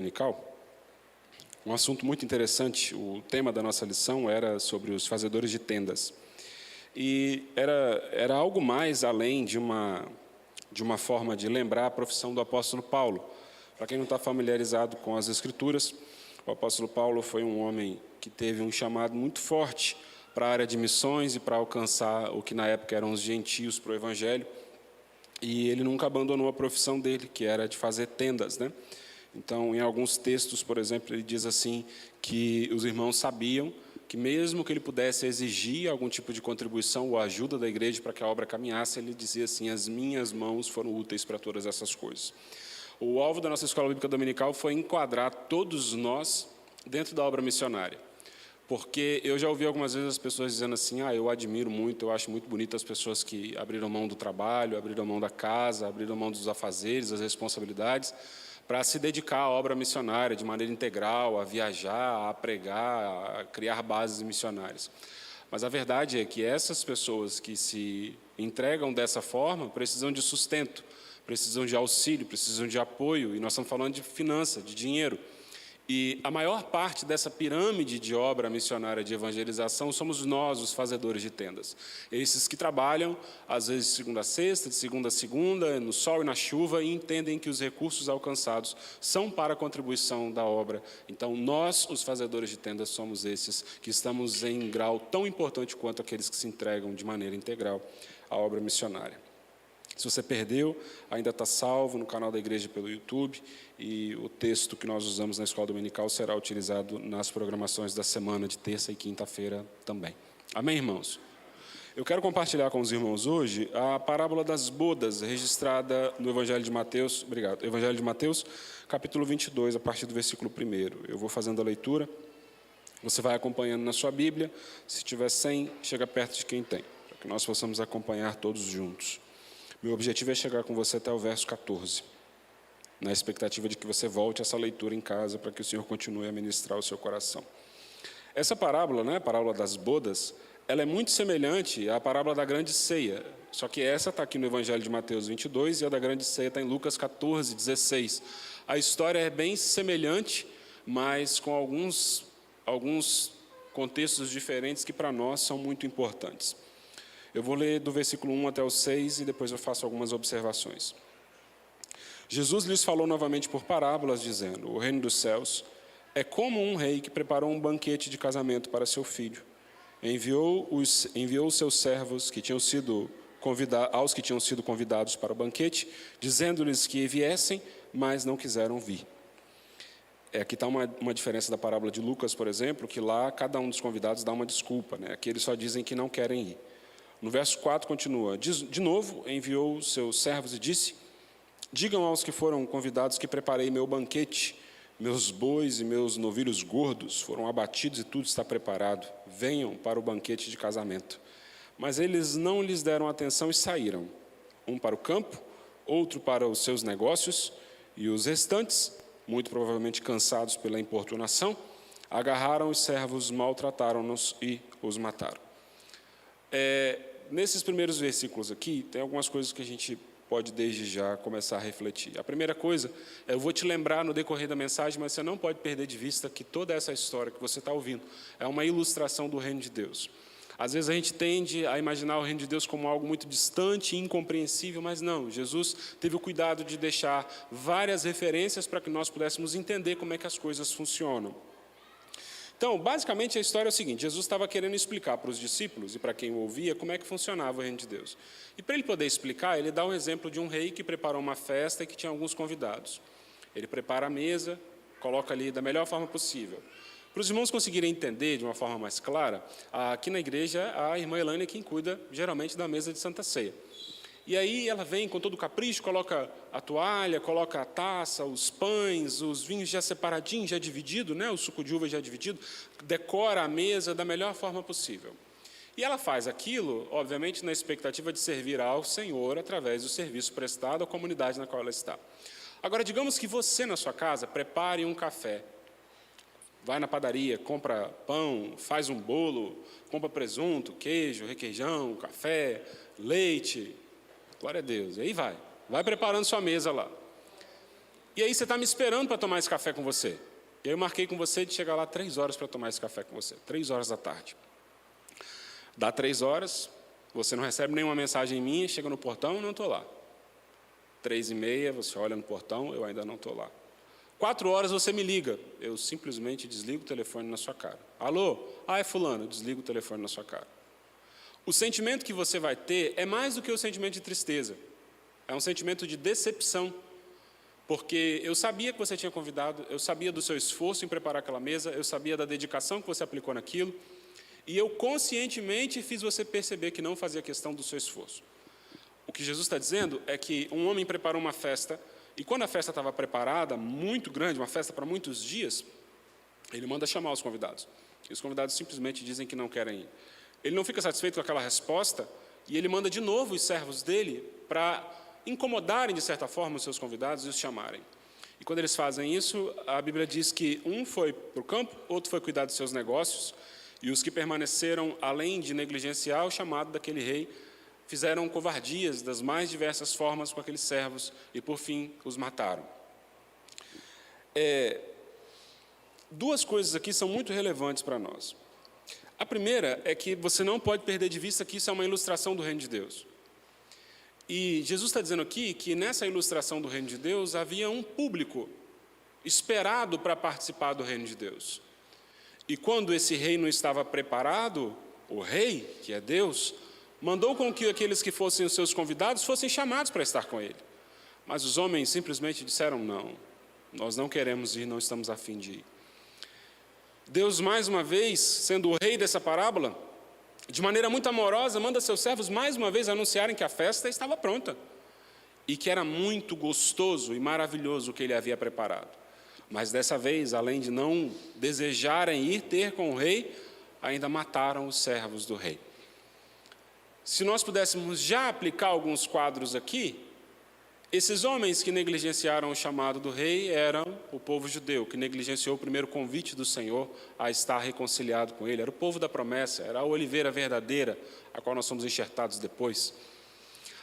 dominical, um assunto muito interessante. O tema da nossa lição era sobre os fazedores de tendas. E era algo mais além de uma forma de lembrar a profissão do apóstolo Paulo. Para quem não está familiarizado com as Escrituras, o apóstolo Paulo foi um homem que teve um chamado muito forte para a área de missões e para alcançar o que na época eram os gentios para o Evangelho. E ele nunca abandonou a profissão dele, que era de fazer tendas, né? Então, em alguns textos, por exemplo, ele diz assim que os irmãos sabiam que mesmo que ele pudesse exigir algum tipo de contribuição ou ajuda da igreja para que a obra caminhasse, ele dizia assim: as minhas mãos foram úteis para todas essas coisas. O alvo da nossa escola bíblica dominical foi enquadrar todos nós dentro da obra missionária. Porque eu já ouvi algumas vezes as pessoas dizendo assim: eu admiro muito, eu acho muito bonito as pessoas que abriram mão do trabalho, abriram mão da casa, abriram mão dos afazeres, das responsabilidades, para se dedicar à obra missionária de maneira integral, a viajar, a pregar, a criar bases missionárias. Mas a verdade é que essas pessoas que se entregam dessa forma precisam de sustento, precisam de auxílio, precisam de apoio, e nós estamos falando de finança, de dinheiro. E a maior parte dessa pirâmide de obra missionária de evangelização somos nós, os fazedores de tendas. Esses que trabalham, às vezes de segunda a sexta, de segunda a segunda, no sol e na chuva, e entendem que os recursos alcançados são para a contribuição da obra. Então, nós, os fazedores de tendas, somos esses que estamos em grau tão importante quanto aqueles que se entregam de maneira integral à obra missionária. Se você perdeu, ainda está salvo no canal da igreja pelo YouTube, e o texto que nós usamos na escola dominical será utilizado nas programações da semana de terça e quinta-feira também. Amém, irmãos? Eu quero compartilhar com os irmãos hoje a parábola das bodas, registrada no Evangelho de Mateus, Evangelho de Mateus, capítulo 22, a partir do versículo 1. Eu vou fazendo a leitura, você vai acompanhando na sua Bíblia. Se tiver sem, chega perto de quem tem, para que nós possamos acompanhar todos juntos. Meu objetivo é chegar com você até o verso 14, na expectativa de que você volte a essa leitura em casa, para que o Senhor continue a ministrar o seu coração. Essa parábola, a parábola das bodas, ela é muito semelhante à parábola da grande ceia, só que essa está aqui no Evangelho de Mateus 22 e a da grande ceia está em Lucas 14, 16. A história é bem semelhante, mas com alguns contextos diferentes que para nós são muito importantes. Eu vou ler do versículo 1 até o 6 e depois eu faço algumas observações. Jesus lhes falou novamente por parábolas, dizendo: o reino dos céus é como um rei que preparou um banquete de casamento para seu filho. Enviou seus servos aos que tinham sido convidados para o banquete, dizendo-lhes que viessem, mas não quiseram vir. Aqui está uma diferença da parábola de Lucas, por exemplo, que lá cada um dos convidados dá uma desculpa, Aqui eles só dizem que não querem ir. No verso 4 continua: de novo enviou seus servos e disse: digam aos que foram convidados que preparei meu banquete, meus bois e meus novilhos gordos foram abatidos e tudo está preparado, venham para o banquete de casamento. Mas eles não lhes deram atenção e saíram, um para o campo, outro para os seus negócios, e os restantes, muito provavelmente cansados pela importunação, agarraram os servos, maltrataram-nos e os mataram. Nesses primeiros versículos aqui, tem algumas coisas que a gente pode desde já começar a refletir. A primeira coisa, eu vou te lembrar no decorrer da mensagem, mas você não pode perder de vista que toda essa história que você está ouvindo é uma ilustração do reino de Deus. Às vezes a gente tende a imaginar o reino de Deus como algo muito distante e incompreensível, mas não. Jesus teve o cuidado de deixar várias referências para que nós pudéssemos entender como é que as coisas funcionam. Então, basicamente, a história é o seguinte: Jesus estava querendo explicar para os discípulos e para quem o ouvia como é que funcionava o reino de Deus. E para ele poder explicar, ele dá um exemplo de um rei que preparou uma festa e que tinha alguns convidados. Ele prepara a mesa, coloca ali da melhor forma possível. Para os irmãos conseguirem entender de uma forma mais clara, aqui na igreja, a irmã Elane é quem cuida, geralmente, da mesa de Santa Ceia. E aí ela vem com todo o capricho, coloca a toalha, coloca a taça, os pães, os vinhos já separadinhos, já dividido, o suco de uva já dividido, decora a mesa da melhor forma possível. E ela faz aquilo, obviamente, na expectativa de servir ao Senhor através do serviço prestado à comunidade na qual ela está. Agora, digamos que você, na sua casa, prepare um café. Vai na padaria, compra pão, faz um bolo, compra presunto, queijo, requeijão, café, leite. Glória a Deus. E aí vai preparando sua mesa lá. E aí você está me esperando para tomar esse café com você. E aí eu marquei com você de chegar lá 3 horas para tomar esse café com você. 3 horas da tarde. Dá 3 horas, você não recebe nenhuma mensagem minha, chega no portão, eu não estou lá. 3h30, você olha no portão, eu ainda não estou lá. 4 horas você me liga, eu simplesmente desligo o telefone na sua cara. Alô? É fulano, eu desligo o telefone na sua cara. O sentimento que você vai ter é mais do que o sentimento de tristeza. É um sentimento de decepção. Porque eu sabia que você tinha convidado, eu sabia do seu esforço em preparar aquela mesa, eu sabia da dedicação que você aplicou naquilo, e eu conscientemente fiz você perceber que não fazia questão do seu esforço. O que Jesus está dizendo é que um homem preparou uma festa, e quando a festa estava preparada, muito grande, uma festa para muitos dias, ele manda chamar os convidados. E os convidados simplesmente dizem que não querem ir. Ele não fica satisfeito com aquela resposta, e ele manda de novo os servos dele para incomodarem, de certa forma, os seus convidados e os chamarem. E quando eles fazem isso, a Bíblia diz que um foi para o campo, outro foi cuidar dos seus negócios, e os que permaneceram, além de negligenciar o chamado daquele rei, fizeram covardias das mais diversas formas com aqueles servos, e por fim os mataram. Duas coisas aqui são muito relevantes para nós. A primeira é que você não pode perder de vista que isso é uma ilustração do reino de Deus. E Jesus está dizendo aqui que nessa ilustração do reino de Deus havia um público esperado para participar do reino de Deus. E quando esse reino estava preparado, o rei, que é Deus, mandou com que aqueles que fossem os seus convidados fossem chamados para estar com ele. Mas os homens simplesmente disseram, não, nós não queremos ir, não estamos a fim de ir. Deus, mais uma vez, sendo o rei dessa parábola, de maneira muito amorosa, manda seus servos mais uma vez anunciarem que a festa estava pronta e que era muito gostoso e maravilhoso o que ele havia preparado. Mas dessa vez, além de não desejarem ir ter com o rei, ainda mataram os servos do rei. Se nós pudéssemos já aplicar alguns quadros aqui, esses homens que negligenciaram o chamado do rei eram o povo judeu, que negligenciou o primeiro convite do Senhor a estar reconciliado com ele. Era o povo da promessa, era a oliveira verdadeira, a qual nós somos enxertados depois.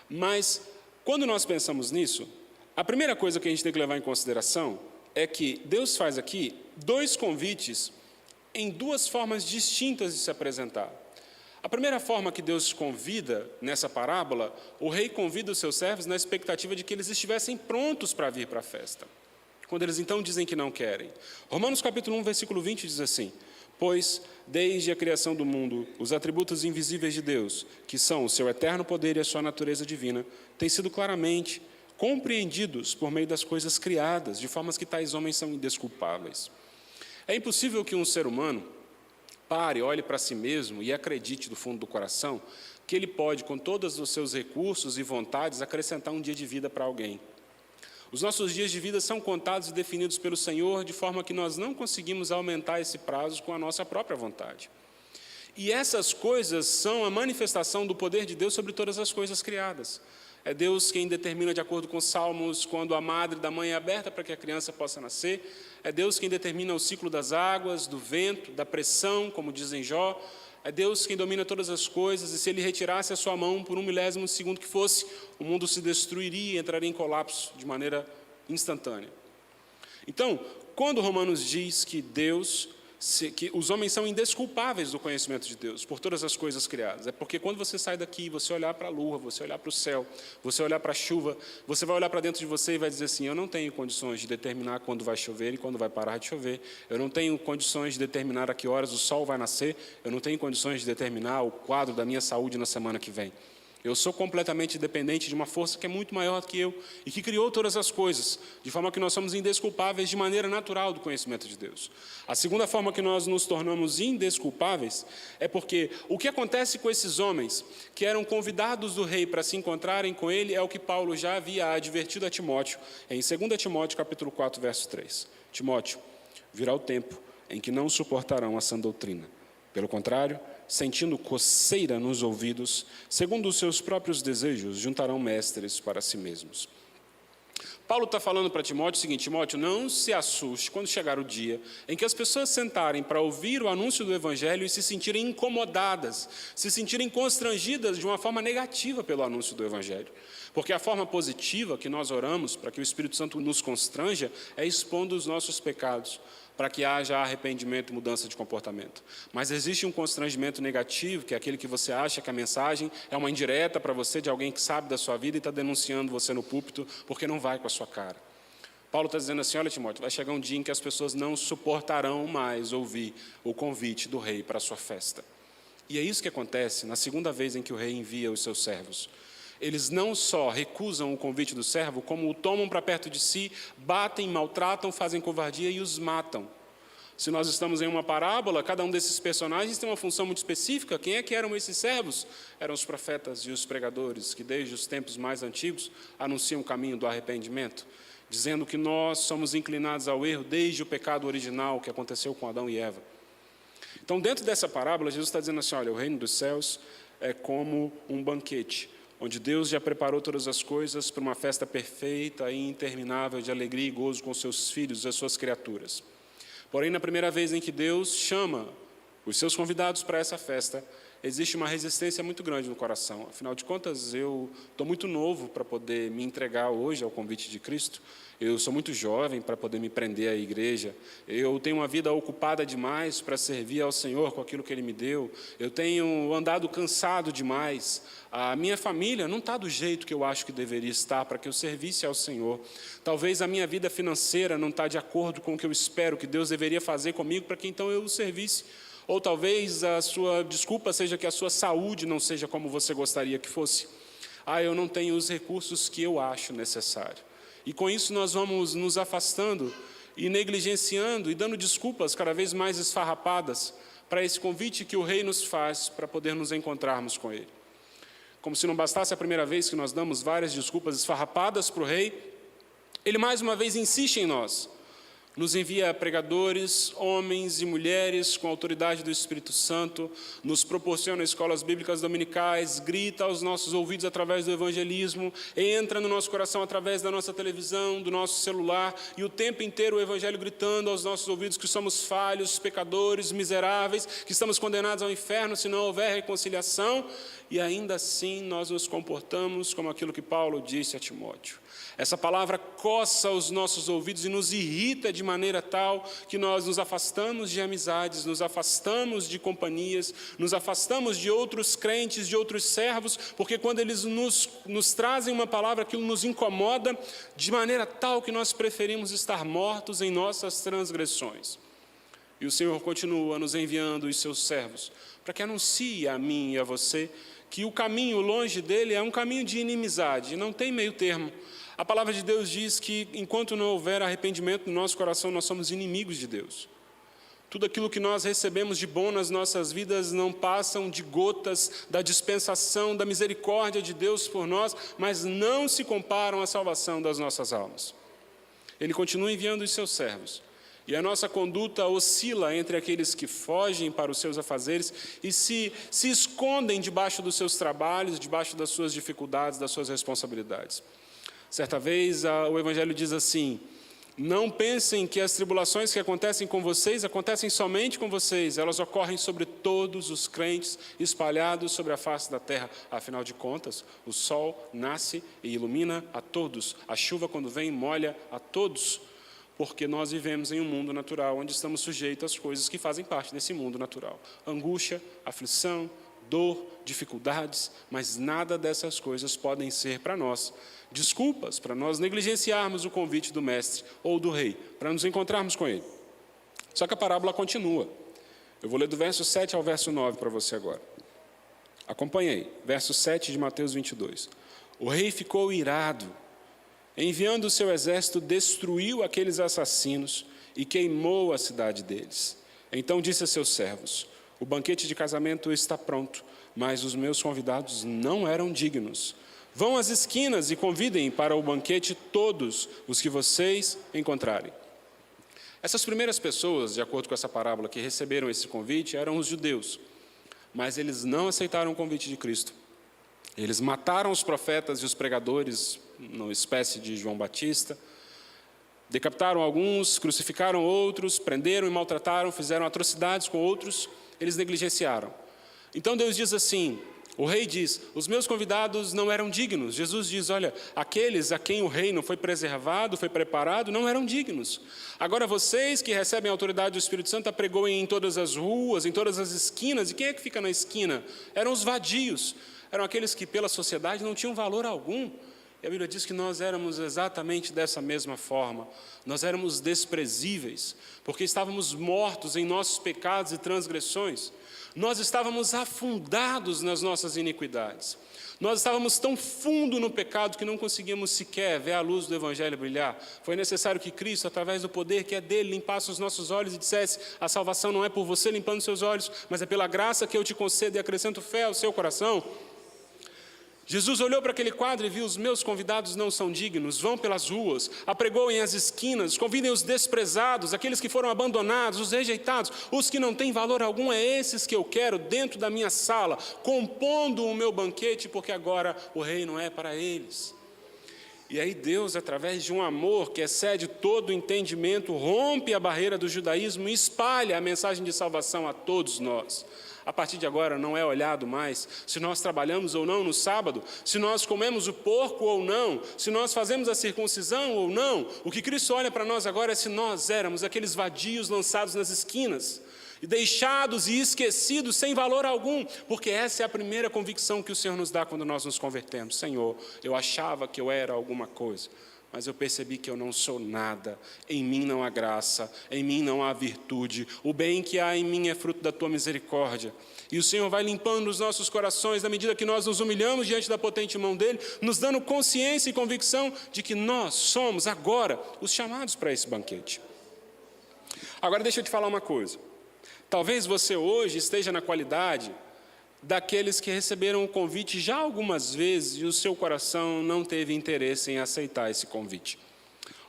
Mas, quando nós pensamos nisso, a primeira coisa que a gente tem que levar em consideração é que Deus faz aqui 2 convites em 2 formas distintas de se apresentar. A primeira forma que Deus convida nessa parábola, o rei convida os seus servos na expectativa de que eles estivessem prontos para vir para a festa. Quando eles então dizem que não querem. Romanos capítulo 1, versículo 20 diz assim: pois, desde a criação do mundo, os atributos invisíveis de Deus, que são o seu eterno poder e a sua natureza divina, têm sido claramente compreendidos por meio das coisas criadas, de formas que tais homens são indesculpáveis. É impossível que um ser humano pare, olhe para si mesmo e acredite do fundo do coração que ele pode, com todos os seus recursos e vontades, acrescentar um dia de vida para alguém. Os nossos dias de vida são contados e definidos pelo Senhor, de forma que nós não conseguimos aumentar esse prazo com a nossa própria vontade. E essas coisas são a manifestação do poder de Deus sobre todas as coisas criadas. É Deus quem determina, de acordo com os Salmos, quando a madre da mãe é aberta para que a criança possa nascer. É Deus quem determina o ciclo das águas, do vento, da pressão, como diz em Jó. É Deus quem domina todas as coisas, e se Ele retirasse a sua mão por 1 milésimo de segundo que fosse, o mundo se destruiria e entraria em colapso de maneira instantânea. Então, quando Romanos diz que que os homens são indesculpáveis do conhecimento de Deus, por todas as coisas criadas, é porque quando você sai daqui, você olhar para a lua, você olhar para o céu, você olhar para a chuva, você vai olhar para dentro de você e vai dizer assim: eu não tenho condições de determinar quando vai chover e quando vai parar de chover, eu não tenho condições de determinar a que horas o sol vai nascer, eu não tenho condições de determinar o quadro da minha saúde na semana que vem. Eu sou completamente dependente de uma força que é muito maior do que eu e que criou todas as coisas, de forma que nós somos indesculpáveis de maneira natural do conhecimento de Deus. A segunda forma que nós nos tornamos indesculpáveis é porque o que acontece com esses homens que eram convidados do rei para se encontrarem com ele é o que Paulo já havia advertido a Timóteo em 2 Timóteo capítulo 4, verso 3. Timóteo, virá o tempo em que não suportarão a sã doutrina. Pelo contrário, sentindo coceira nos ouvidos, segundo os seus próprios desejos, juntarão mestres para si mesmos. Paulo está falando para Timóteo o seguinte: Timóteo, não se assuste quando chegar o dia em que as pessoas sentarem para ouvir o anúncio do Evangelho e se sentirem incomodadas, se sentirem constrangidas de uma forma negativa pelo anúncio do Evangelho. Porque a forma positiva que nós oramos para que o Espírito Santo nos constranja é expondo os nossos pecados, para que haja arrependimento e mudança de comportamento. Mas existe um constrangimento negativo, que é aquele que você acha que a mensagem é uma indireta para você de alguém que sabe da sua vida e está denunciando você no púlpito porque não vai com a sua cara. Paulo está dizendo assim: olha, Timóteo, vai chegar um dia em que as pessoas não suportarão mais ouvir o convite do rei para a sua festa. E é isso que acontece na segunda vez em que o rei envia os seus servos. Eles não só recusam o convite do servo, como o tomam para perto de si, batem, maltratam, fazem covardia e os matam. Se nós estamos em uma parábola, cada um desses personagens tem uma função muito específica. Quem é que eram esses servos? Eram os profetas e os pregadores, que desde os tempos mais antigos anunciam o caminho do arrependimento, dizendo que nós somos inclinados ao erro desde o pecado original que aconteceu com Adão e Eva. Então, dentro dessa parábola, Jesus está dizendo assim: olha, o reino dos céus é como um banquete, onde Deus já preparou todas as coisas para uma festa perfeita e interminável de alegria e gozo com seus filhos e as suas criaturas. Porém, na primeira vez em que Deus chama os seus convidados para essa festa, existe uma resistência muito grande no coração. Afinal de contas, eu estou muito novo para poder me entregar hoje ao convite de Cristo. Eu sou muito jovem para poder me prender à igreja. Eu tenho uma vida ocupada demais para servir ao Senhor com aquilo que Ele me deu. Eu tenho andado cansado demais. A minha família não está do jeito que eu acho que deveria estar para que eu servisse ao Senhor. Talvez a minha vida financeira não está de acordo com o que eu espero que Deus deveria fazer comigo para que então eu o servisse. Ou talvez a sua desculpa seja que a sua saúde não seja como você gostaria que fosse. Eu não tenho os recursos que eu acho necessário. E com isso nós vamos nos afastando e negligenciando e dando desculpas cada vez mais esfarrapadas para esse convite que o rei nos faz para poder nos encontrarmos com ele. Como se não bastasse a primeira vez que nós damos várias desculpas esfarrapadas para o rei, ele mais uma vez insiste em nós. Nos envia pregadores, homens e mulheres com a autoridade do Espírito Santo, nos proporciona escolas bíblicas dominicais, grita aos nossos ouvidos através do evangelismo, entra no nosso coração através da nossa televisão, do nosso celular, e o tempo inteiro o evangelho gritando aos nossos ouvidos que somos falhos, pecadores, miseráveis, que estamos condenados ao inferno se não houver reconciliação, e ainda assim nós nos comportamos como aquilo que Paulo disse a Timóteo. Essa palavra coça os nossos ouvidos e nos irrita de maneira tal que nós nos afastamos de amizades, nos afastamos de companhias, nos afastamos de outros crentes, de outros servos, porque quando eles nos trazem uma palavra, aquilo nos incomoda de maneira tal que nós preferimos estar mortos em nossas transgressões. E o Senhor continua nos enviando os seus servos para que anuncie a mim e a você que o caminho longe dele é um caminho de inimizade, não tem meio termo. A palavra de Deus diz que enquanto não houver arrependimento no nosso coração, nós somos inimigos de Deus. Tudo aquilo que nós recebemos de bom nas nossas vidas não passam de gotas da dispensação, da misericórdia de Deus por nós, mas não se comparam à salvação das nossas almas. Ele continua enviando os seus servos. E a nossa conduta oscila entre aqueles que fogem para os seus afazeres e se escondem debaixo dos seus trabalhos, debaixo das suas dificuldades, das suas responsabilidades. Certa vez o Evangelho diz assim: não pensem que as tribulações que acontecem com vocês, acontecem somente com vocês, elas ocorrem sobre todos os crentes espalhados sobre a face da terra. Afinal de contas, o sol nasce e ilumina a todos, a chuva quando vem molha a todos, porque nós vivemos em um mundo natural, onde estamos sujeitos às coisas que fazem parte desse mundo natural. Angústia, aflição, dor, dificuldades, mas nada dessas coisas podem ser para nós desculpas para nós negligenciarmos o convite do mestre ou do rei, para nos encontrarmos com ele. Só que a parábola continua. Eu vou ler do verso 7 ao verso 9 para você agora. Acompanhe aí, verso 7 de Mateus 22. O rei ficou irado, enviando o seu exército, destruiu aqueles assassinos e queimou a cidade deles. Então disse a seus servos: o banquete de casamento está pronto, mas os meus convidados não eram dignos. Vão às esquinas e convidem para o banquete todos os que vocês encontrarem. Essas primeiras pessoas, de acordo com essa parábola, que receberam esse convite, eram os judeus. Mas eles não aceitaram o convite de Cristo. Eles mataram os profetas e os pregadores, numa espécie de João Batista. Decapitaram alguns, crucificaram outros, prenderam e maltrataram, fizeram atrocidades com outros. Eles negligenciaram. Então Deus diz assim: O rei diz, os meus convidados não eram dignos. Jesus diz, olha, aqueles a quem o reino foi preservado, foi preparado, não eram dignos. Agora vocês que recebem a autoridade do Espírito Santo, apregoem em todas as ruas, em todas as esquinas. E quem é que fica na esquina? Eram os vadios. Eram aqueles que pela sociedade não tinham valor algum. E a Bíblia diz que nós éramos exatamente dessa mesma forma. Nós éramos desprezíveis, porque estávamos mortos em nossos pecados e transgressões. Nós estávamos afundados nas nossas iniquidades. Nós estávamos tão fundo no pecado que não conseguíamos sequer ver a luz do Evangelho brilhar. Foi necessário que Cristo, através do poder que é dele, limpasse os nossos olhos e dissesse, a salvação não é por você limpando seus olhos, mas é pela graça que eu te concedo e acrescento fé ao seu coração. Jesus olhou para aquele quadro e viu, os meus convidados não são dignos, vão pelas ruas, apregoem as esquinas, convidem os desprezados, aqueles que foram abandonados, os rejeitados, os que não têm valor algum, é esses que eu quero dentro da minha sala, compondo o meu banquete, porque agora o reino é para eles. E aí Deus, através de um amor que excede todo o entendimento, rompe a barreira do judaísmo e espalha a mensagem de salvação a todos nós. A partir de agora não é olhado mais se nós trabalhamos ou não no sábado, se nós comemos o porco ou não, se nós fazemos a circuncisão ou não. O que Cristo olha para nós agora é se nós éramos aqueles vadios lançados nas esquinas, e deixados e esquecidos sem valor algum, porque essa é a primeira convicção que o Senhor nos dá quando nós nos convertemos. Senhor, eu achava que eu era alguma coisa, mas eu percebi que eu não sou nada, em mim não há graça, em mim não há virtude, o bem que há em mim é fruto da tua misericórdia. E o Senhor vai limpando os nossos corações, na medida que nós nos humilhamos diante da potente mão dEle, nos dando consciência e convicção de que nós somos agora os chamados para esse banquete. Agora deixa eu te falar uma coisa, talvez você hoje esteja na qualidade daqueles que receberam o convite já algumas vezes e o seu coração não teve interesse em aceitar esse convite.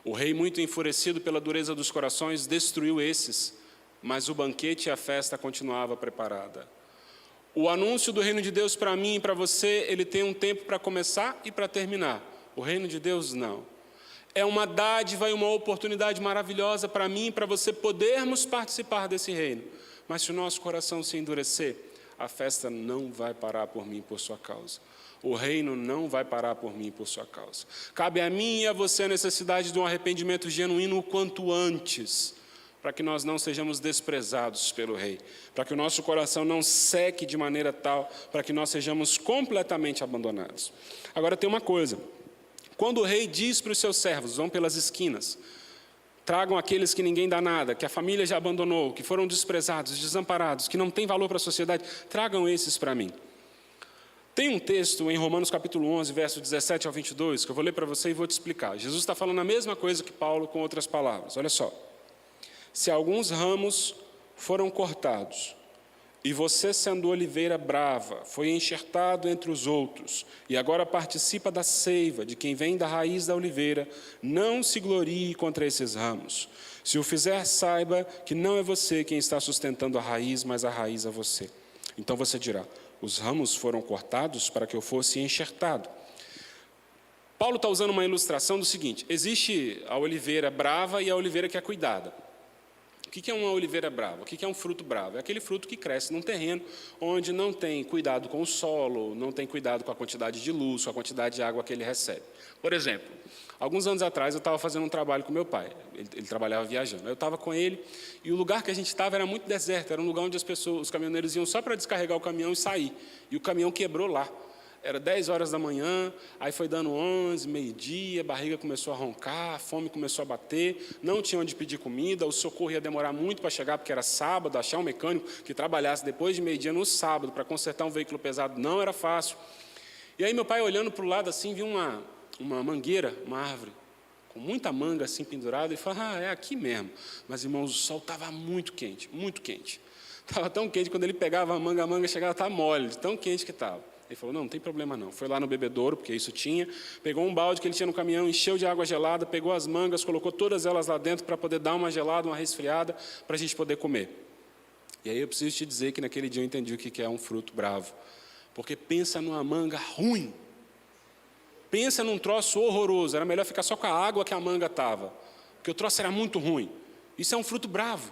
O rei, muito enfurecido pela dureza dos corações, destruiu esses, mas o banquete e a festa continuava preparada. O anúncio do reino de Deus para mim e para você, ele tem um tempo para começar e para terminar. O reino de Deus não. É uma dádiva e uma oportunidade maravilhosa para mim e para você podermos participar desse reino. Mas se o nosso coração se endurecer, a festa não vai parar por mim, por sua causa. O reino não vai parar por mim, por sua causa. Cabe a mim e a você a necessidade de um arrependimento genuíno o quanto antes, para que nós não sejamos desprezados pelo rei, para que o nosso coração não seque de maneira tal, para que nós sejamos completamente abandonados. Agora tem uma coisa, quando o rei diz para os seus servos, vão pelas esquinas, tragam aqueles que ninguém dá nada, que a família já abandonou, que foram desprezados, desamparados, que não têm valor para a sociedade, tragam esses para mim. Tem um texto em Romanos capítulo 11, verso 17 ao 22, que eu vou ler para você e vou te explicar. Jesus está falando a mesma coisa que Paulo com outras palavras. Olha só. Se alguns ramos foram cortados, e você, sendo oliveira brava, foi enxertado entre os outros, e agora participa da seiva de quem vem da raiz da oliveira, não se glorie contra esses ramos. Se o fizer, saiba que não é você quem está sustentando a raiz, mas a raiz é você. Então você dirá, os ramos foram cortados para que eu fosse enxertado. Paulo está usando uma ilustração do seguinte, existe a oliveira brava e a oliveira que é cuidada. O que é uma oliveira brava? O que é um fruto bravo? É aquele fruto que cresce num terreno onde não tem cuidado com o solo, não tem cuidado com a quantidade de luz, com a quantidade de água que ele recebe. Por exemplo, alguns anos atrás eu estava fazendo um trabalho com meu pai, ele trabalhava viajando. Eu estava com ele e o lugar que a gente estava era muito deserto, era um lugar onde os caminhoneiros iam só para descarregar o caminhão e sair. E o caminhão quebrou lá. Era 10 horas da manhã, aí foi dando 11, meio-dia, a barriga começou a roncar, a fome começou a bater, não tinha onde pedir comida, o socorro ia demorar muito para chegar, porque era sábado, achar um mecânico que trabalhasse depois de meio-dia no sábado para consertar um veículo pesado não era fácil. E aí meu pai, olhando para o lado assim, viu uma mangueira, uma árvore, com muita manga assim pendurada, e falou, é aqui mesmo. Mas, irmãos, o sol estava muito quente, muito quente. Estava tão quente, quando ele pegava a manga chegava a estar mole, de tão quente que estava. Ele falou, não tem problema não. Foi lá no bebedouro, porque isso tinha, pegou um balde que ele tinha no caminhão, encheu de água gelada, pegou as mangas, colocou todas elas lá dentro para poder dar uma gelada, uma resfriada, para a gente poder comer. E aí eu preciso te dizer que naquele dia eu entendi o que é um fruto bravo. Porque pensa numa manga ruim. Pensa num troço horroroso. Era melhor ficar só com a água que a manga estava. Porque o troço era muito ruim. Isso é um fruto bravo.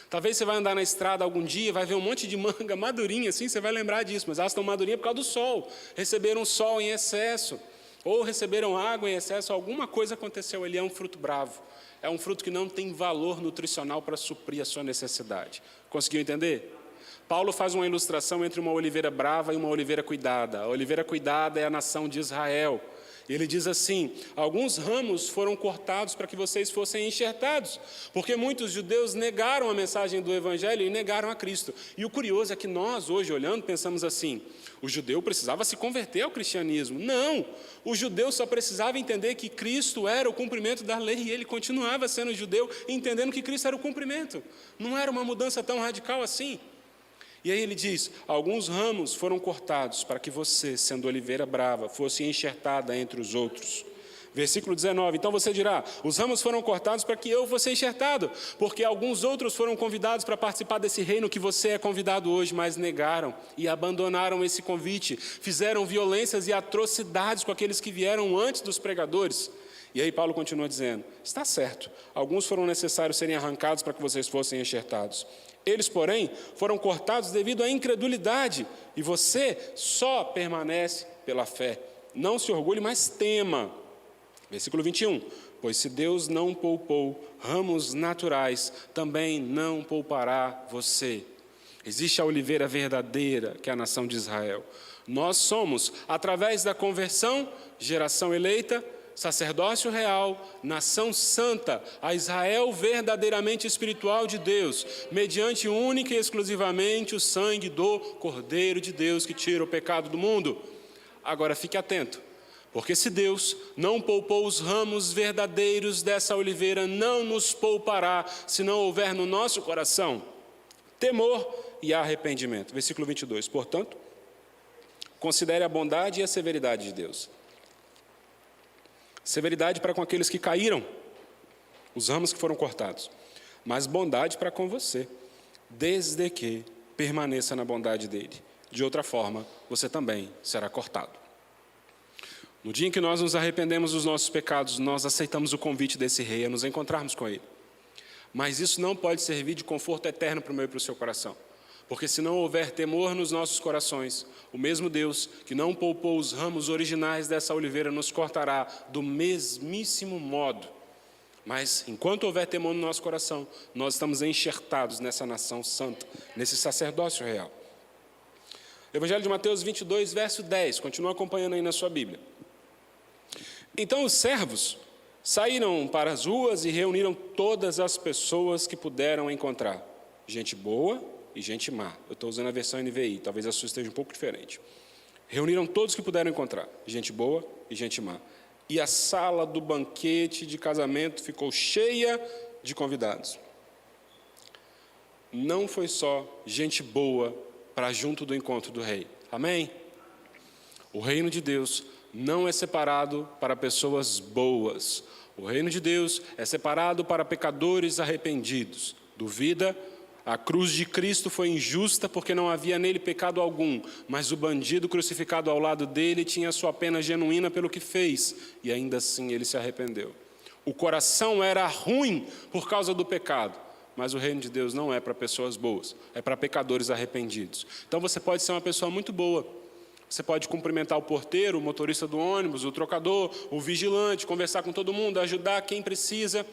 Talvez você vai andar na estrada algum dia, vai ver um monte de manga madurinha assim, você vai lembrar disso, mas elas estão madurinhas por causa do sol. Receberam sol em excesso, ou receberam água em excesso, alguma coisa aconteceu ali, é um fruto bravo. É um fruto que não tem valor nutricional para suprir a sua necessidade. Conseguiu entender? Paulo faz uma ilustração entre uma oliveira brava e uma oliveira cuidada. A oliveira cuidada é a nação de Israel. Ele diz assim: alguns ramos foram cortados para que vocês fossem enxertados, porque muitos judeus negaram a mensagem do Evangelho e negaram a Cristo. E o curioso é que nós, hoje, olhando, pensamos assim: o judeu precisava se converter ao cristianismo. Não! O judeu só precisava entender que Cristo era o cumprimento da lei e ele continuava sendo judeu, entendendo que Cristo era o cumprimento. Não era uma mudança tão radical assim. E aí ele diz: alguns ramos foram cortados para que você, sendo oliveira brava, fosse enxertada entre os outros. Versículo 19, então você dirá: os ramos foram cortados para que eu fosse enxertado, porque alguns outros foram convidados para participar desse reino que você é convidado hoje, mas negaram e abandonaram esse convite, fizeram violências e atrocidades com aqueles que vieram antes dos pregadores. E aí Paulo continua dizendo: está certo, alguns foram necessários serem arrancados para que vocês fossem enxertados. Eles, porém, foram cortados devido à incredulidade, e você só permanece pela fé. Não se orgulhe, mas tema. Versículo 21, pois se Deus não poupou ramos naturais, também não poupará você. Existe a oliveira verdadeira, que é a nação de Israel. Nós somos, através da conversão, geração eleita, sacerdócio real, nação santa, a Israel verdadeiramente espiritual de Deus, mediante única e exclusivamente o sangue do Cordeiro de Deus que tira o pecado do mundo. Agora fique atento, porque se Deus não poupou os ramos verdadeiros dessa oliveira, não nos poupará, se não houver no nosso coração temor e arrependimento. Versículo 22, portanto, considere a bondade e a severidade de Deus. Severidade para com aqueles que caíram, os ramos que foram cortados, mas bondade para com você, desde que permaneça na bondade dele. De outra forma, você também será cortado. No dia em que nós nos arrependemos dos nossos pecados, nós aceitamos o convite desse rei a nos encontrarmos com ele. Mas isso não pode servir de conforto eterno para o meu e para o seu coração. Porque se não houver temor nos nossos corações, o mesmo Deus que não poupou os ramos originais dessa oliveira nos cortará do mesmíssimo modo. Mas enquanto houver temor no nosso coração, nós estamos enxertados nessa nação santa, nesse sacerdócio real. Evangelho de Mateus 22, verso 10, continua acompanhando aí na sua Bíblia. Então os servos saíram para as ruas e reuniram todas as pessoas que puderam encontrar, gente boa e gente má. Eu estou usando a versão NVI, talvez a sua esteja um pouco diferente. Reuniram todos que puderam encontrar, gente boa e gente má. E a sala do banquete de casamento ficou cheia de convidados. Não foi só gente boa para junto do encontro do rei. Amém? O reino de Deus não é separado para pessoas boas. O reino de Deus é separado para pecadores arrependidos. Duvida? A cruz de Cristo foi injusta porque não havia nele pecado algum, mas o bandido crucificado ao lado dele tinha sua pena genuína pelo que fez, e ainda assim ele se arrependeu. O coração era ruim por causa do pecado, mas o reino de Deus não é para pessoas boas, é para pecadores arrependidos. Então você pode ser uma pessoa muito boa, você pode cumprimentar o porteiro, o motorista do ônibus, o trocador, o vigilante, conversar com todo mundo, ajudar quem precisa.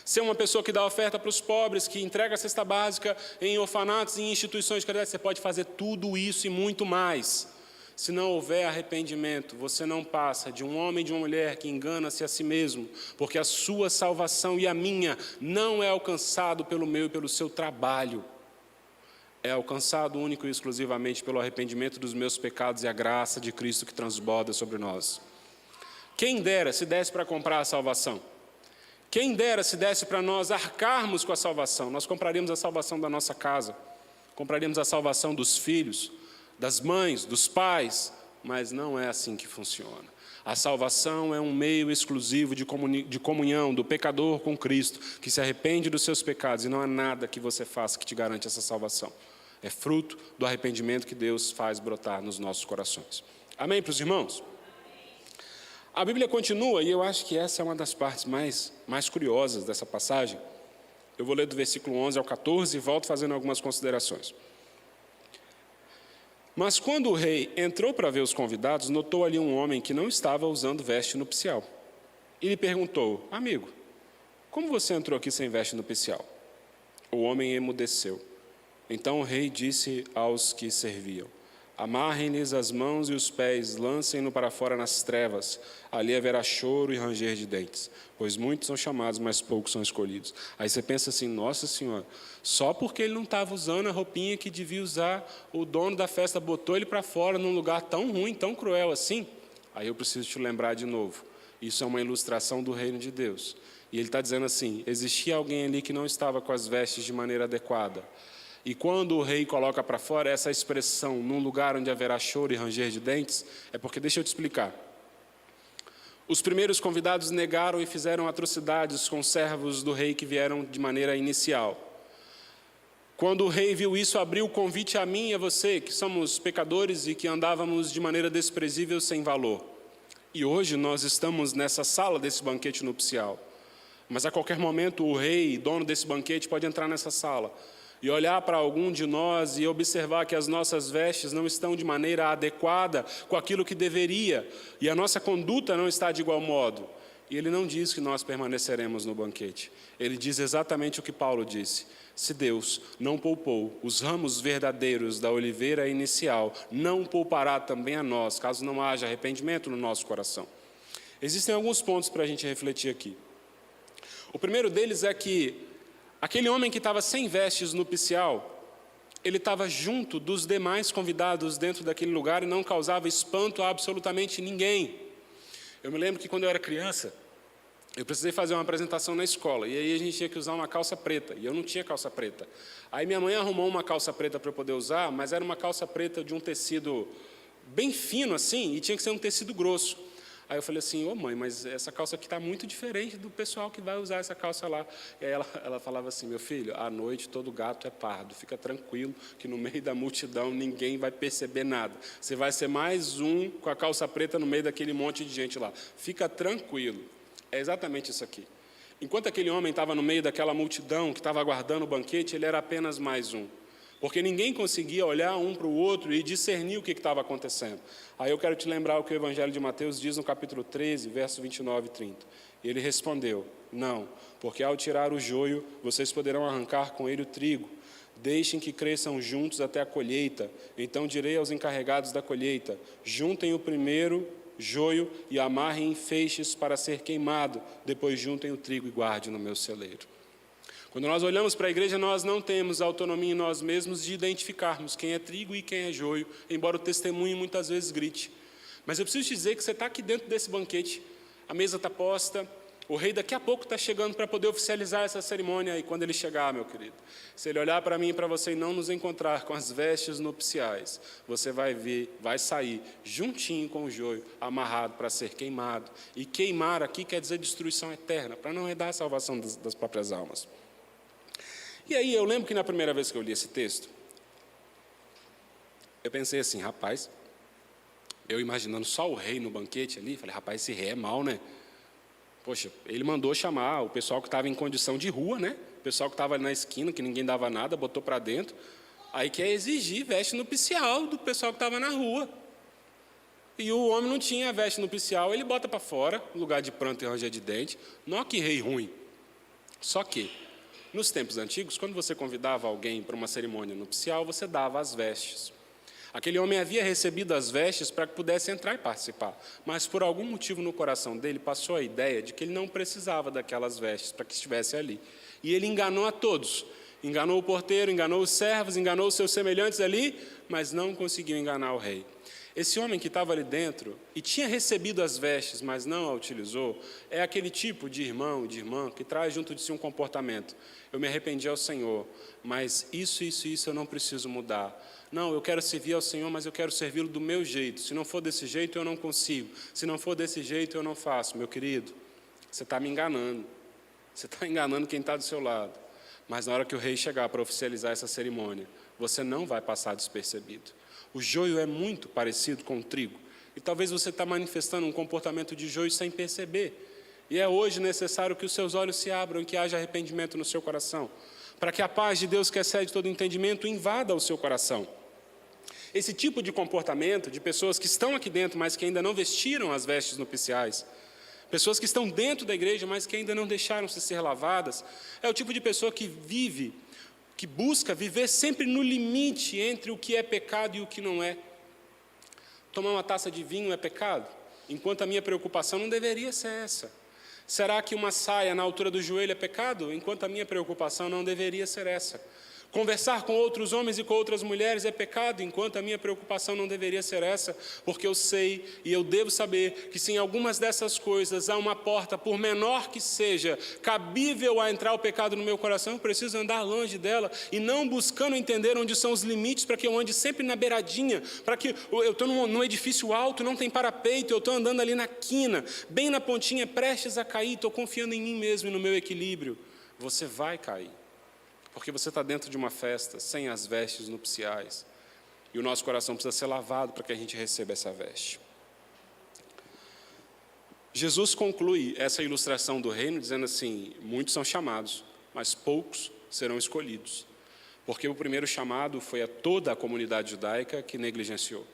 Ser uma pessoa que dá oferta para os pobres, que entrega a cesta básica em orfanatos e em instituições de caridade. Você pode fazer tudo isso e muito mais. Se não houver arrependimento, você não passa de um homem e de uma mulher que engana-se a si mesmo, porque a sua salvação e a minha não é alcançado pelo meu e pelo seu trabalho. É alcançado único e exclusivamente pelo arrependimento dos meus pecados e a graça de Cristo que transborda sobre nós. Quem dera se desse para comprar a salvação. Quem dera se desse para nós arcarmos com a salvação. Nós compraríamos a salvação da nossa casa, compraríamos a salvação dos filhos, das mães, dos pais, mas não é assim que funciona. A salvação é um meio exclusivo de comunhão do pecador com Cristo, que se arrepende dos seus pecados, e não há nada que você faça que te garante essa salvação. É fruto do arrependimento que Deus faz brotar nos nossos corações. Amém para os irmãos? A Bíblia continua, e eu acho que essa é uma das partes mais curiosas dessa passagem. Eu vou ler do versículo 11 ao 14 e volto fazendo algumas considerações. Mas quando o rei entrou para ver os convidados, notou ali um homem que não estava usando veste nupcial. E lhe perguntou: amigo, como você entrou aqui sem veste nupcial? O homem emudeceu. Então o rei disse aos que serviam: amarrem-lhes as mãos e os pés, lancem-no para fora nas trevas. Ali haverá choro e ranger de dentes, pois muitos são chamados, mas poucos são escolhidos. Aí você pensa assim: nossa senhora, só porque ele não estava usando a roupinha que devia usar, o dono da festa botou ele para fora num lugar tão ruim, tão cruel assim? Aí eu preciso te lembrar de novo, isso é uma ilustração do reino de Deus. E ele está dizendo assim: existia alguém ali que não estava com as vestes de maneira adequada. E quando o rei coloca para fora essa expressão, num lugar onde haverá choro e ranger de dentes, é porque, deixa eu te explicar. Os primeiros convidados negaram e fizeram atrocidades com os servos do rei que vieram de maneira inicial. Quando o rei viu isso, abriu o convite a mim e a você, que somos pecadores e que andávamos de maneira desprezível, sem valor. E hoje nós estamos nessa sala desse banquete nupcial. Mas a qualquer momento o rei, dono desse banquete, pode entrar nessa sala e olhar para algum de nós e observar que as nossas vestes não estão de maneira adequada com aquilo que deveria, e a nossa conduta não está de igual modo. E ele não diz que nós permaneceremos no banquete. Ele diz exatamente o que Paulo disse: se Deus não poupou os ramos verdadeiros da oliveira inicial, não poupará também a nós, caso não haja arrependimento no nosso coração. Existem alguns pontos para a gente refletir aqui. O primeiro deles é que aquele homem que estava sem vestes nupcial, ele estava junto dos demais convidados dentro daquele lugar e não causava espanto a absolutamente ninguém. Eu me lembro que quando eu era criança, eu precisei fazer uma apresentação na escola, e aí a gente tinha que usar uma calça preta, e eu não tinha calça preta. Aí minha mãe arrumou uma calça preta para eu poder usar, mas era uma calça preta de um tecido bem fino assim, e tinha que ser um tecido grosso. Aí eu falei assim: ô mãe, mas essa calça aqui está muito diferente do pessoal que vai usar essa calça lá. E aí ela falava assim: meu filho, à noite todo gato é pardo, fica tranquilo que no meio da multidão ninguém vai perceber nada. Você vai ser mais um com a calça preta no meio daquele monte de gente lá. Fica tranquilo. É exatamente isso aqui. Enquanto aquele homem estava no meio daquela multidão que estava aguardando o banquete, ele era apenas mais um. Porque ninguém conseguia olhar um para o outro e discernir o que estava acontecendo. Aí eu quero te lembrar o que o Evangelho de Mateus diz no capítulo 13, verso 29 e 30. E ele respondeu: não, porque ao tirar o joio, vocês poderão arrancar com ele o trigo. Deixem que cresçam juntos até a colheita. Então direi aos encarregados da colheita: juntem o primeiro joio e amarrem em feixes para ser queimado. Depois juntem o trigo e guardem no meu celeiro. Quando nós olhamos para a igreja, nós não temos autonomia em nós mesmos de identificarmos quem é trigo e quem é joio, embora o testemunho muitas vezes grite. Mas eu preciso te dizer que você está aqui dentro desse banquete, a mesa está posta, o rei daqui a pouco está chegando para poder oficializar essa cerimônia, e quando ele chegar, meu querido, se ele olhar para mim e para você e não nos encontrar com as vestes nupciais, você vai ver, vai sair juntinho com o joio, amarrado para ser queimado. E queimar aqui quer dizer destruição eterna, para não dar a salvação das próprias almas. E aí eu lembro que na primeira vez que eu li esse texto, eu pensei assim: rapaz, eu imaginando só o rei no banquete ali, falei: rapaz, esse rei é mau, né? Poxa, ele mandou chamar o pessoal que estava em condição de rua, né? O pessoal que estava ali na esquina, que ninguém dava nada, botou para dentro. Aí quer exigir veste nupcial do pessoal que estava na rua. E o homem não tinha veste nupcial, ele bota para fora, no lugar de pranto e ranger de dente. Não, que rei ruim. Só que nos tempos antigos, quando você convidava alguém para uma cerimônia nupcial, você dava as vestes. Aquele homem havia recebido as vestes para que pudesse entrar e participar, mas por algum motivo no coração dele passou a ideia de que ele não precisava daquelas vestes para que estivesse ali. E ele enganou a todos. Enganou o porteiro, enganou os servos, enganou os seus semelhantes ali, mas não conseguiu enganar o rei. Esse homem que estava ali dentro e tinha recebido as vestes, mas não a utilizou, é aquele tipo de irmão, de irmã, que traz junto de si um comportamento: eu me arrependi ao Senhor, mas isso eu não preciso mudar. Não, eu quero servir ao Senhor, mas eu quero servi-lo do meu jeito. Se não for desse jeito, eu não consigo. Se não for desse jeito, eu não faço. Meu querido, você está me enganando. Você está enganando quem está do seu lado. Mas na hora que o rei chegar para oficializar essa cerimônia, você não vai passar despercebido. O joio é muito parecido com o trigo. E talvez você está manifestando um comportamento de joio sem perceber. E é hoje necessário que os seus olhos se abram e que haja arrependimento no seu coração, para que a paz de Deus, que excede todo entendimento, invada o seu coração. Esse tipo de comportamento de pessoas que estão aqui dentro, mas que ainda não vestiram as vestes nupciais, pessoas que estão dentro da igreja, mas que ainda não deixaram-se ser lavadas, é o tipo de pessoa que vive, que busca viver sempre no limite entre o que é pecado e o que não é. Tomar uma taça de vinho é pecado? Enquanto a minha preocupação não deveria ser essa. Será que uma saia na altura do joelho é pecado? Enquanto a minha preocupação não deveria ser essa. Conversar com outros homens e com outras mulheres é pecado, enquanto a minha preocupação não deveria ser essa, porque eu sei e eu devo saber que se em algumas dessas coisas há uma porta, por menor que seja, cabível a entrar o pecado no meu coração, eu preciso andar longe dela e não buscando entender onde são os limites para que eu ande sempre na beiradinha, para que eu estou num edifício alto, não tem parapeito, eu estou andando ali na quina, bem na pontinha, prestes a cair, estou confiando em mim mesmo e no meu equilíbrio. Você vai cair. Porque você está dentro de uma festa, sem as vestes nupciais. E o nosso coração precisa ser lavado para que a gente receba essa veste. Jesus conclui essa ilustração do reino dizendo assim: muitos são chamados, mas poucos serão escolhidos. Porque o primeiro chamado foi a toda a comunidade judaica que negligenciou.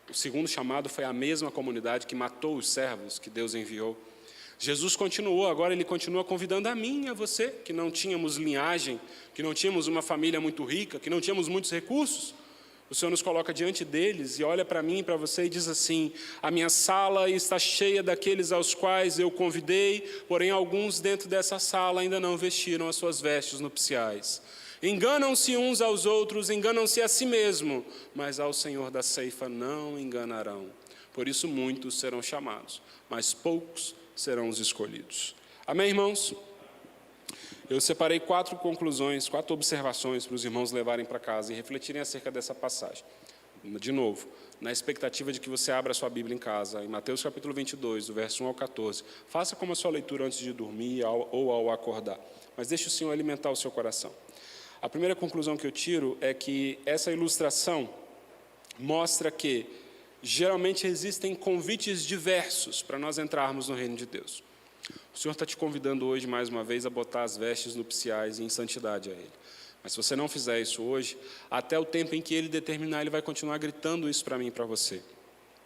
O segundo chamado foi a mesma comunidade que matou os servos que Deus enviou. Jesus continuou, agora ele continua convidando a mim e a você, que não tínhamos linhagem, que não tínhamos uma família muito rica, que não tínhamos muitos recursos. O Senhor nos coloca diante deles e olha para mim e para você e diz assim: a minha sala está cheia daqueles aos quais eu convidei, porém alguns dentro dessa sala ainda não vestiram as suas vestes nupciais. Enganam-se uns aos outros, enganam-se a si mesmo, mas ao Senhor da ceifa não enganarão. Por isso muitos serão chamados, mas poucos serão os escolhidos. Amém, irmãos? Eu separei 4 conclusões, 4 observações para os irmãos levarem para casa e refletirem acerca dessa passagem. De novo, na expectativa de que você abra a sua Bíblia em casa, em Mateus capítulo 22, do verso 1 ao 14, faça como a sua leitura antes de dormir ou ao acordar, mas deixe o Senhor alimentar o seu coração. A primeira conclusão que eu tiro é que essa ilustração mostra que geralmente existem convites diversos para nós entrarmos no reino de Deus. O Senhor está te convidando hoje, mais uma vez, a botar as vestes nupciais em santidade a Ele. Mas se você não fizer isso hoje, até o tempo em que Ele determinar, Ele vai continuar gritando isso para mim e para você.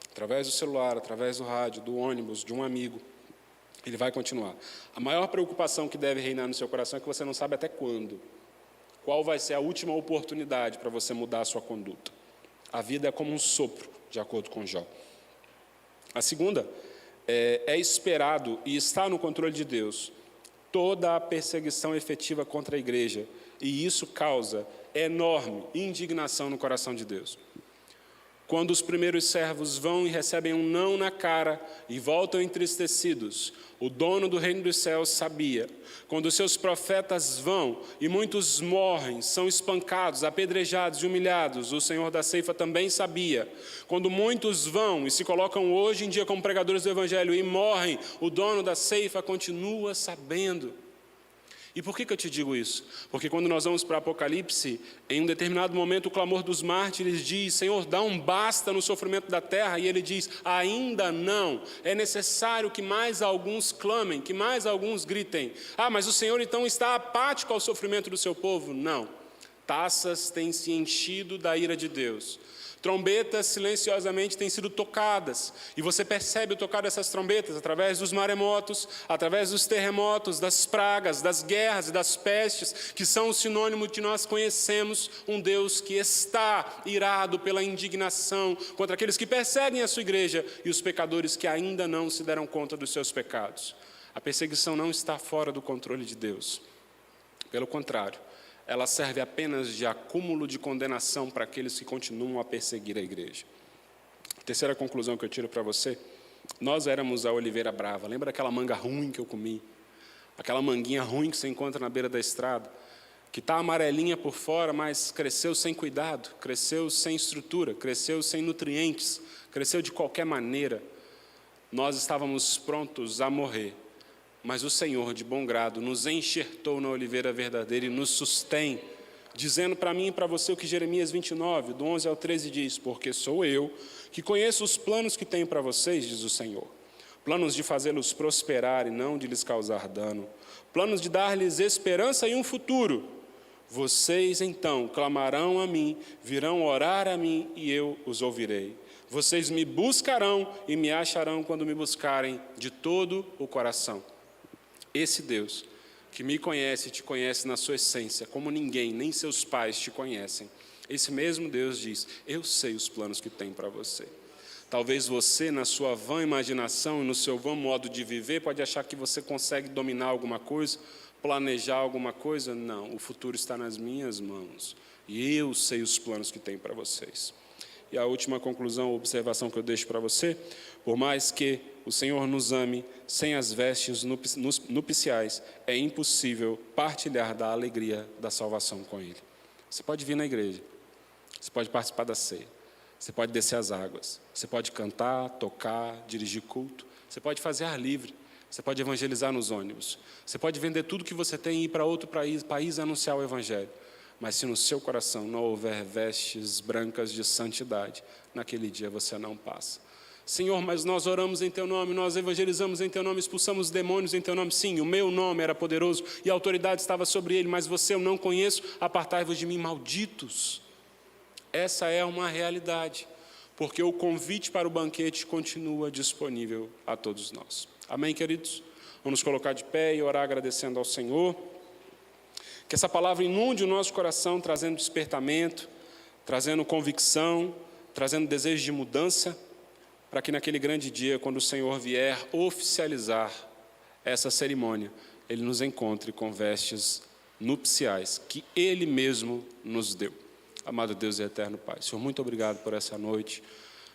Através do celular, através do rádio, do ônibus, de um amigo. Ele vai continuar. A maior preocupação que deve reinar no seu coração é que você não sabe até quando. Qual vai ser a última oportunidade para você mudar a sua conduta. A vida é como um sopro, de acordo com Jó. A segunda é esperado e está no controle de Deus toda a perseguição efetiva contra a igreja, e isso causa enorme indignação no coração de Deus. Quando os primeiros servos vão e recebem um não na cara e voltam entristecidos, o dono do reino dos céus sabia. Quando os seus profetas vão e muitos morrem, são espancados, apedrejados e humilhados, o Senhor da ceifa também sabia. Quando muitos vão e se colocam hoje em dia como pregadores do Evangelho e morrem, o dono da ceifa continua sabendo. E por que eu te digo isso? Porque quando nós vamos para Apocalipse, em um determinado momento o clamor dos mártires diz: Senhor, dá um basta no sofrimento da terra. E ele diz: ainda não, é necessário que mais alguns clamem, que mais alguns gritem. Ah, mas o Senhor então está apático ao sofrimento do seu povo? Não, taças têm se enchido da ira de Deus. Trombetas silenciosamente têm sido tocadas, e você percebe o tocar dessas trombetas através dos maremotos, através dos terremotos, das pragas, das guerras e das pestes, que são o sinônimo de nós conhecemos um Deus que está irado pela indignação contra aqueles que perseguem a sua igreja e os pecadores que ainda não se deram conta dos seus pecados. A perseguição não está fora do controle de Deus. Pelo contrário, ela serve apenas de acúmulo de condenação para aqueles que continuam a perseguir a igreja. Terceira conclusão que eu tiro para você: nós éramos a oliveira brava. Lembra daquela manga ruim que eu comi? Aquela manguinha ruim que você encontra na beira da estrada, que está amarelinha por fora, mas cresceu sem cuidado, cresceu sem estrutura, cresceu sem nutrientes, cresceu de qualquer maneira. Nós estávamos prontos a morrer. Mas o Senhor, de bom grado, nos enxertou na oliveira verdadeira e nos sustém, dizendo para mim e para você o que Jeremias 29, do 11 ao 13 diz: porque sou eu que conheço os planos que tenho para vocês, diz o Senhor, planos de fazê-los prosperar e não de lhes causar dano, planos de dar-lhes esperança e um futuro. Vocês então clamarão a mim, virão orar a mim e eu os ouvirei. Vocês me buscarão e me acharão quando me buscarem de todo o coração. Esse Deus que me conhece e te conhece na sua essência, como ninguém, nem seus pais te conhecem. Esse mesmo Deus diz: eu sei os planos que tem para você. Talvez você, na sua vã imaginação e no seu vã modo de viver, pode achar que você consegue dominar alguma coisa, planejar alguma coisa. Não, o futuro está nas minhas mãos. E eu sei os planos que tem para vocês. E a última conclusão, observação que eu deixo para você: por mais que o Senhor nos ame, sem as vestes nupciais, é impossível partilhar da alegria da salvação com Ele. Você pode vir na igreja, você pode participar da ceia, você pode descer as águas, você pode cantar, tocar, dirigir culto, você pode fazer ar livre, você pode evangelizar nos ônibus, você pode vender tudo que você tem e ir para outro país e anunciar o Evangelho. Mas se no seu coração não houver vestes brancas de santidade, naquele dia você não passa. Senhor, mas nós oramos em Teu nome, nós evangelizamos em Teu nome, expulsamos demônios em Teu nome. Sim, o meu nome era poderoso e a autoridade estava sobre ele, mas você eu não conheço, apartai-vos de mim, malditos. Essa é uma realidade, porque o convite para o banquete continua disponível a todos nós. Amém, queridos? Vamos nos colocar de pé e orar agradecendo ao Senhor. Que essa palavra inunde o nosso coração, trazendo despertamento, trazendo convicção, trazendo desejo de mudança, para que naquele grande dia, quando o Senhor vier oficializar essa cerimônia, Ele nos encontre com vestes nupciais, que Ele mesmo nos deu. Amado Deus e eterno Pai, Senhor, muito obrigado por essa noite.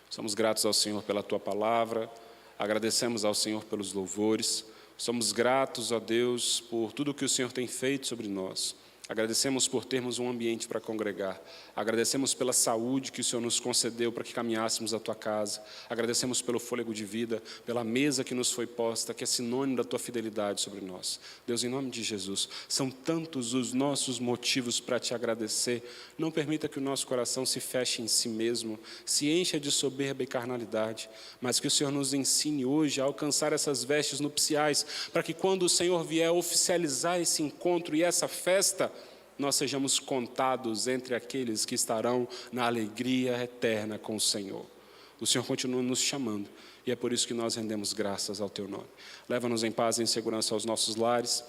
Somos gratos ao Senhor pela Tua palavra, agradecemos ao Senhor pelos louvores. Somos gratos a Deus por tudo que o Senhor tem feito sobre nós. Agradecemos por termos um ambiente para congregar. Agradecemos pela saúde que o Senhor nos concedeu para que caminhássemos à Tua casa. Agradecemos pelo fôlego de vida, pela mesa que nos foi posta, que é sinônimo da Tua fidelidade sobre nós. Deus, em nome de Jesus, são tantos os nossos motivos para Te agradecer. Não permita que o nosso coração se feche em si mesmo, se encha de soberba e carnalidade, mas que o Senhor nos ensine hoje a alcançar essas vestes nupciais, para que quando o Senhor vier oficializar esse encontro e essa festa, nós sejamos contados entre aqueles que estarão na alegria eterna com o Senhor. O Senhor continua nos chamando, e é por isso que nós rendemos graças ao Teu nome. Leva-nos em paz e em segurança aos nossos lares,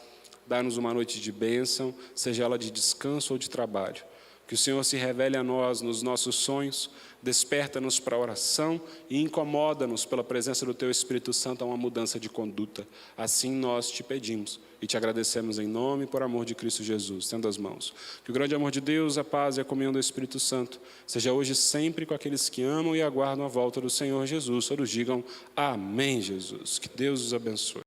dá-nos uma noite de bênção, seja ela de descanso ou de trabalho. Que o Senhor se revele a nós nos nossos sonhos, desperta-nos para a oração e incomoda-nos pela presença do Teu Espírito Santo a uma mudança de conduta. Assim nós Te pedimos e Te agradecemos em nome e por amor de Cristo Jesus. Estenda as mãos. Que o grande amor de Deus, a paz e a comunhão do Espírito Santo seja hoje sempre com aqueles que amam e aguardam a volta do Senhor Jesus. Todos digam amém, Jesus. Que Deus os abençoe.